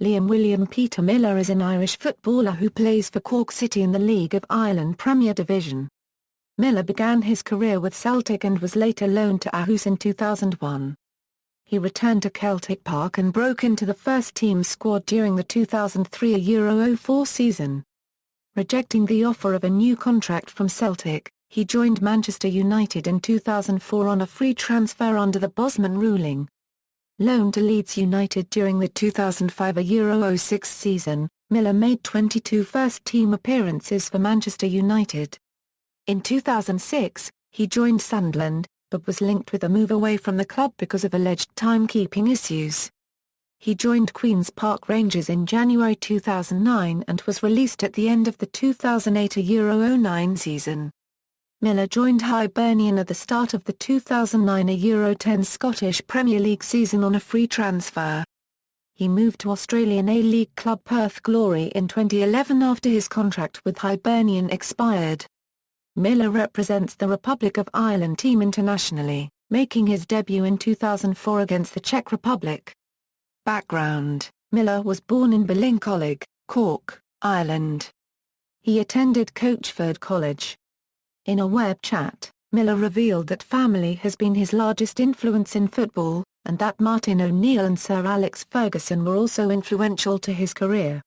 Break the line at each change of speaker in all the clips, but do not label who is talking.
Liam William Peter Miller is an Irish footballer who plays for Cork City in the League of Ireland Premier Division. Miller began his career with Celtic and was later loaned to Aarhus in 2001. He returned to Celtic Park and broke into the first-team squad during the 2003 Euro 04 season. Rejecting the offer of a new contract from Celtic, he joined Manchester United in 2004 on a free transfer under the Bosman ruling. Loaned to Leeds United during the 2005 Euro 06 season, Miller made 22 first-team appearances for Manchester United. In 2006, he joined Sunderland, but was linked with a move away from the club because of alleged timekeeping issues. He joined Queen's Park Rangers in January 2009 and was released at the end of the 2008 Euro 09 season. Miller joined Hibernian at the start of the 2009 Euro 10 Scottish Premier League season on a free transfer. He moved to Australian A-League club Perth Glory in 2011 after his contract with Hibernian expired. Miller represents the Republic of Ireland team internationally, making his debut in 2004 against the Czech Republic. Background: Miller was born in Ballincollig, Cork, Ireland. He attended Coachford College. In a web chat, Miller revealed that family has been his largest influence in football, and that Martin O'Neill and Sir Alex Ferguson were also influential to his career.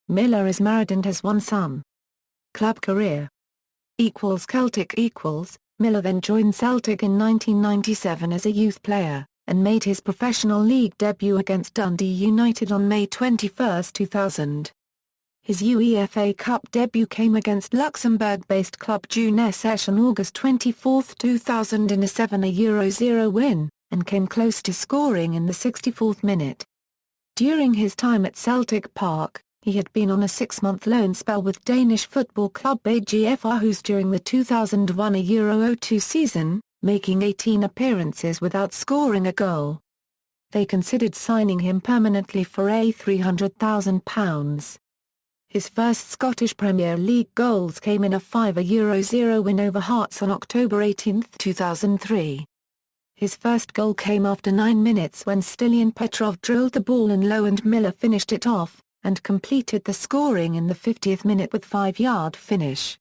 Miller is married and has one son. Club career Celtic Miller then joined Celtic in 1997 as a youth player, and made his professional league debut against Dundee United on May 21, 2000. His UEFA Cup debut came against Luxembourg-based club Jeunesse on August 24, 2000 in a 7-0 win, and came close to scoring in the 64th minute. During his time at Celtic Park, he had been on a 6-month loan spell with Danish football club AGF Aarhus during the 2001 Euro 02 season, making 18 appearances without scoring a goal. They considered signing him permanently for £300,000. His first Scottish Premier League goals came in a 5-0 win over Hearts on October 18, 2003. His first goal came after 9 minutes when Stilian Petrov drilled the ball in low and Miller finished it off, and completed the scoring in the 50th minute with 5-yard finish.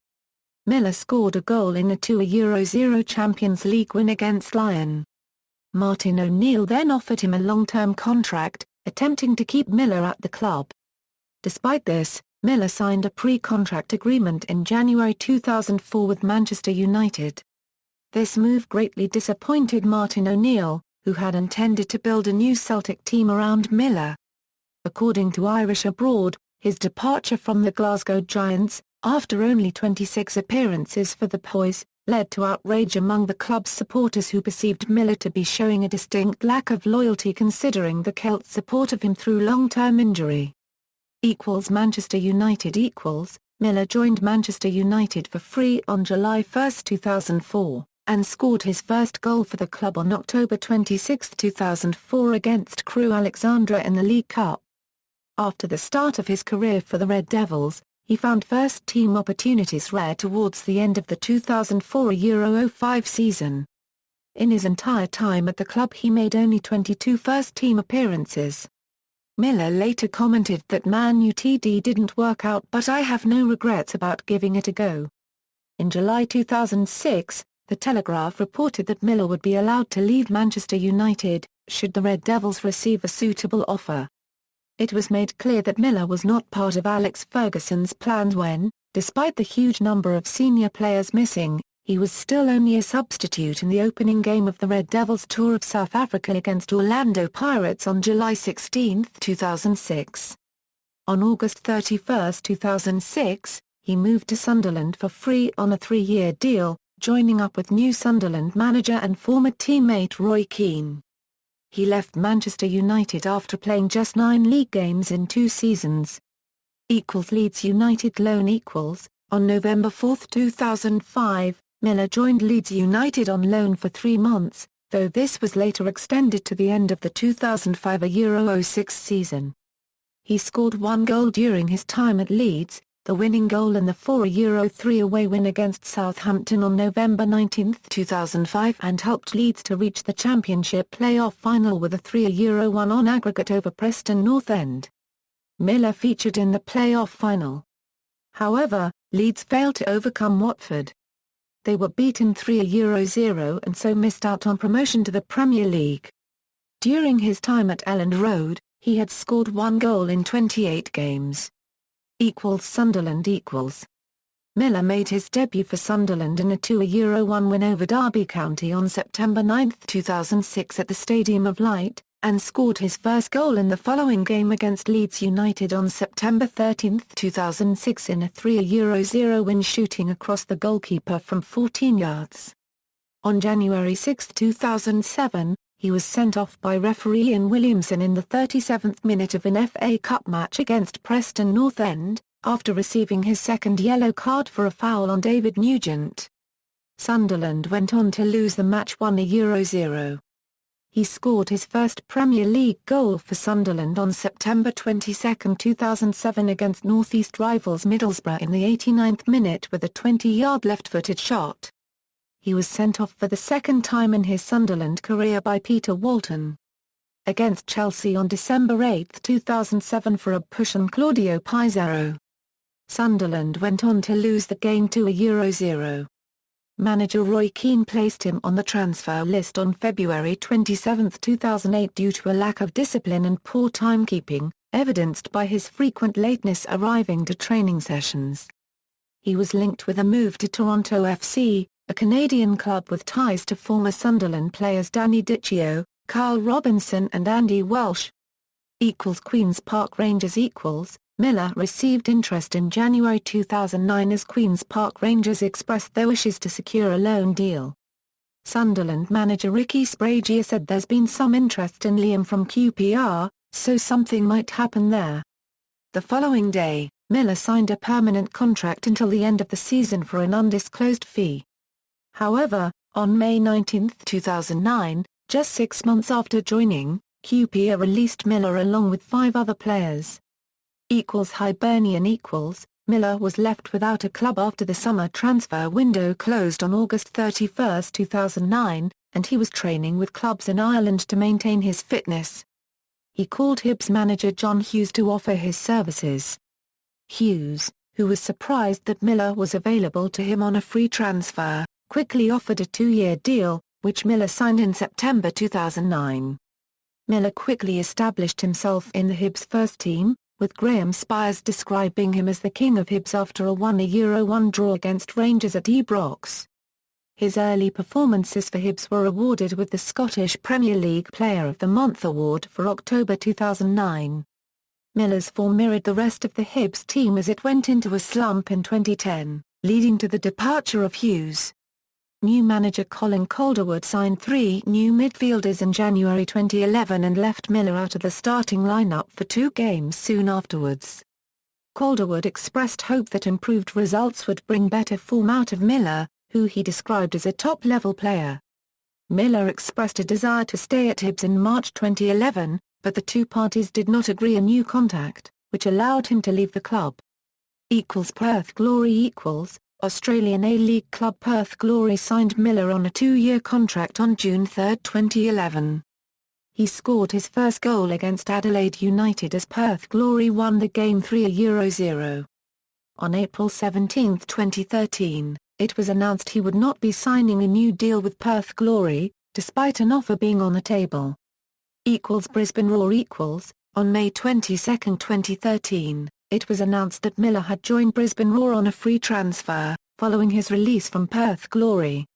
Miller scored a goal in a 2-0 Champions League win against Lyon. Martin O'Neill then offered him a long-term contract, attempting to keep Miller at the club. Despite this, Miller signed a pre-contract agreement in January 2004 with Manchester United. This move greatly disappointed Martin O'Neill, who had intended to build a new Celtic team around Miller. According to Irish Abroad, his departure from the Glasgow Giants, after only 26 appearances for the Boys, led to outrage among the club's supporters who perceived Miller to be showing a distinct lack of loyalty considering the Celts' support of him through long-term injury. Manchester United Miller joined Manchester United for free on July 1, 2004, and scored his first goal for the club on October 26, 2004 against Crewe Alexandra in the League Cup. After the start of his career for the Red Devils, he found first-team opportunities rare towards the end of the 2004 Euro 05 season. In his entire time at the club he made only 22 first-team appearances. Miller later commented that Man Utd didn't work out but I have no regrets about giving it a go. In July 2006, The Telegraph reported that Miller would be allowed to leave Manchester United, should the Red Devils receive a suitable offer. It was made clear that Miller was not part of Alex Ferguson's plans when, despite the huge number of senior players missing, he was still only a substitute in the opening game of the Red Devils tour of South Africa against Orlando Pirates on July 16, 2006. On August 31, 2006, he moved to Sunderland for free on a 3-year deal, joining up with new Sunderland manager and former teammate Roy Keane. He left Manchester United after playing just 9 league games in 2 seasons. Leeds United loan On November 4, 2005, Miller joined Leeds United on loan for 3 months, though this was later extended to the end of the 2005 Euro 06 season. He scored 1 goal during his time at Leeds, the winning goal in the 4 Euro 3 away win against Southampton on November 19, 2005 and helped Leeds to reach the Championship playoff final with a 3 Euro 1 on aggregate over Preston North End. Miller featured in the playoff final. However, Leeds failed to overcome Watford. They were beaten 3-0 and so missed out on promotion to the Premier League. During his time at Elland Road, he had scored 1 goal in 28 games. Sunderland. Miller made his debut for Sunderland in a 2-1 win over Derby County on September 9, 2006 at the Stadium of Light, and scored his first goal in the following game against Leeds United on September 13, 2006 in a 3-0 win, shooting across the goalkeeper from 14 yards. On January 6, 2007, he was sent off by referee Ian Williamson in the 37th minute of an FA Cup match against Preston North End, after receiving his second yellow card for a foul on David Nugent. Sunderland went on to lose the match 1-0. He scored his first Premier League goal for Sunderland on September 22, 2007 against North-East rivals Middlesbrough in the 89th minute with a 20-yard left-footed shot. He was sent off for the second time in his Sunderland career by Peter Walton. Against Chelsea on December 8, 2007 for a push on Claudio Pizarro. Sunderland went on to lose the game 2-0. Manager Roy Keane placed him on the transfer list on February 27, 2008 due to a lack of discipline and poor timekeeping, evidenced by his frequent lateness arriving to training sessions. He was linked with a move to Toronto FC, a Canadian club with ties to former Sunderland players Danny Dichio, Carl Robinson and Andy Welsh. Queen's Park Rangers. Miller received interest in January 2009 as Queen's Park Rangers expressed their wishes to secure a loan deal. Sunderland manager Ricky Sprague said there's been some interest in Liam from QPR, so something might happen there. The following day, Miller signed a permanent contract until the end of the season for an undisclosed fee. However, on May 19, 2009, just 6 months after joining, QPR released Miller along with 5 other players. Hibernian. Miller was left without a club after the summer transfer window closed on August 31, 2009, and he was training with clubs in Ireland to maintain his fitness. He called Hibs manager John Hughes to offer his services. Hughes, who was surprised that Miller was available to him on a free transfer, quickly offered a 2-year deal, which Miller signed in September 2009. Miller quickly established himself in the Hibs first team, with Graham Spires describing him as the king of Hibs after a 1-1 draw against Rangers at Ibrox. His early performances for Hibs were awarded with the Scottish Premier League Player of the Month award for October 2009. Miller's form mirrored the rest of the Hibs team as it went into a slump in 2010, leading to the departure of Hughes. New manager Colin Calderwood signed 3 new midfielders in January 2011 and left Miller out of the starting lineup for 2 games soon afterwards. Calderwood expressed hope that improved results would bring better form out of Miller, who he described as a top-level player. Miller expressed a desire to stay at Hibs in March 2011, but the 2 parties did not agree a new contract, which allowed him to leave the club. Perth Glory. Australian A-League club Perth Glory signed Miller on a 2-year contract on June 3, 2011. He scored his first goal against Adelaide United as Perth Glory won the game 3-0. On April 17, 2013, it was announced he would not be signing a new deal with Perth Glory, despite an offer being on the table. Brisbane Roar. On May 22, 2013. It was announced that Miller had joined Brisbane Roar on a free transfer, following his release from Perth Glory.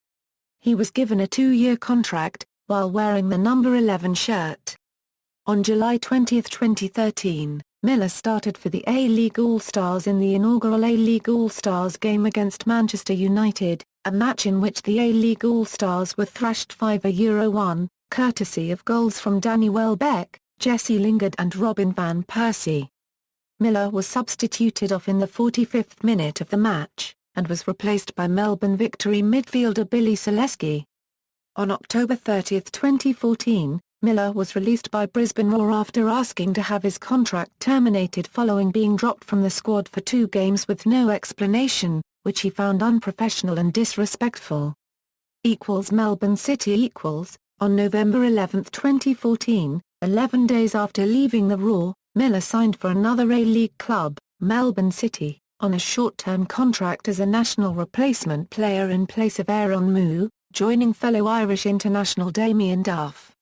He was given a 2-year contract, while wearing the number 11 shirt. On July 20, 2013, Miller started for the A-League All-Stars in the inaugural A-League All-Stars game against Manchester United, a match in which the A-League All-Stars were thrashed 5-1, courtesy of goals from Danny Welbeck, Jesse Lingard and Robin van Persie. Miller was substituted off in the 45th minute of the match, and was replaced by Melbourne Victory midfielder Billy Selesky. On October 30, 2014, Miller was released by Brisbane Roar after asking to have his contract terminated following being dropped from the squad for 2 games with no explanation, which he found unprofessional and disrespectful. Melbourne City. On November 11, 2014, 11 days after leaving the Roar, Miller signed for another A-League club, Melbourne City, on a short-term contract as a national replacement player in place of Aaron Moo, joining fellow Irish international Damien Duff.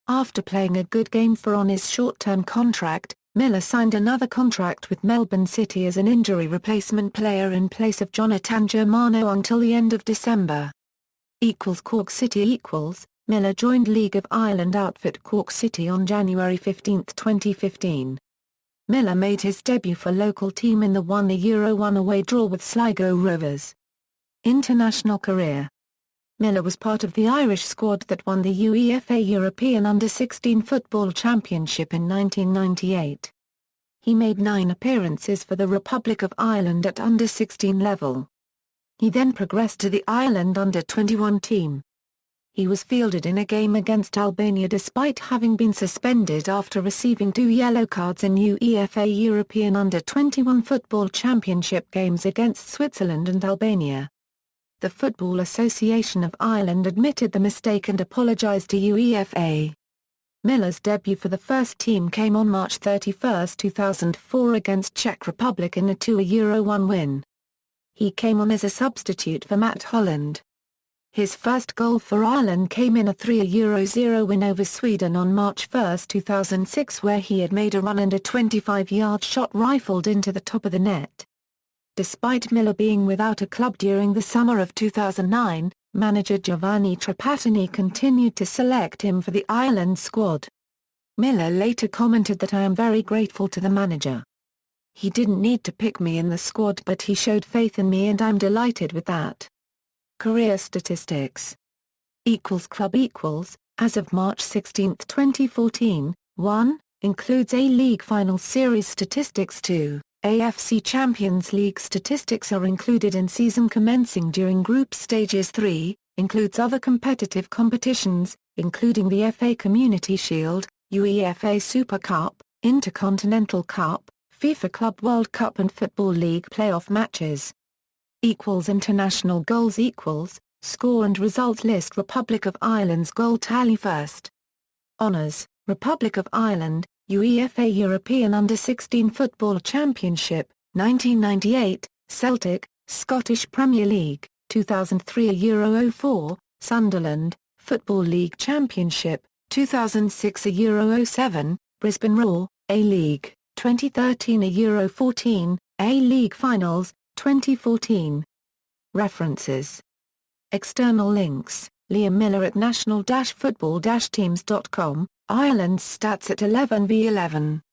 After playing a good game on his short-term contract, Miller signed another contract with Melbourne City as an injury replacement player in place of Jonathan Germano until the end of December. Cork City Miller joined League of Ireland outfit Cork City on January 15, 2015. Miller made his debut for local team in the 1-1 away draw with Sligo Rovers. International career. Miller was part of the Irish squad that won the UEFA European Under-16 Football Championship in 1998. He made 9 appearances for the Republic of Ireland at Under-16 level. He then progressed to the Ireland Under-21 team. He was fielded in a game against Albania despite having been suspended after receiving 2 yellow cards in UEFA European Under-21 Football Championship games against Switzerland and Albania. The Football Association of Ireland admitted the mistake and apologised to UEFA. Miller's debut for the first team came on March 31, 2004 against Czech Republic in a 2-1 win. He came on as a substitute for Matt Holland. His first goal for Ireland came in a 3-0 win over Sweden on March 1, 2006 where he had made a run and a 25-yard shot rifled into the top of the net. Despite Miller being without a club during the summer of 2009, manager Giovanni Trapattoni continued to select him for the Ireland squad. Miller later commented that "I am very grateful to the manager. He didn't need to pick me in the squad but he showed faith in me and I'm delighted with that." Career statistics. Club as of March 16, 2014, 1, includes A-League Final Series statistics. 2, AFC Champions League statistics are included in season commencing during group stages. 3, includes other competitive competitions, including the FA Community Shield, UEFA Super Cup, Intercontinental Cup, FIFA Club World Cup and Football League playoff matches. International goals score and result list. Republic of Ireland's goal tally first. Honours: Republic of Ireland, UEFA European Under-16 Football Championship, 1998, Celtic, Scottish Premier League, 2003 Euro 04, Sunderland, Football League Championship, 2006 Euro 07, Brisbane Roar, A-League, 2013 Euro 14, A-League Finals, 2014. References. External links: Liam Miller at national-football-teams.com, Ireland's stats at 11v11.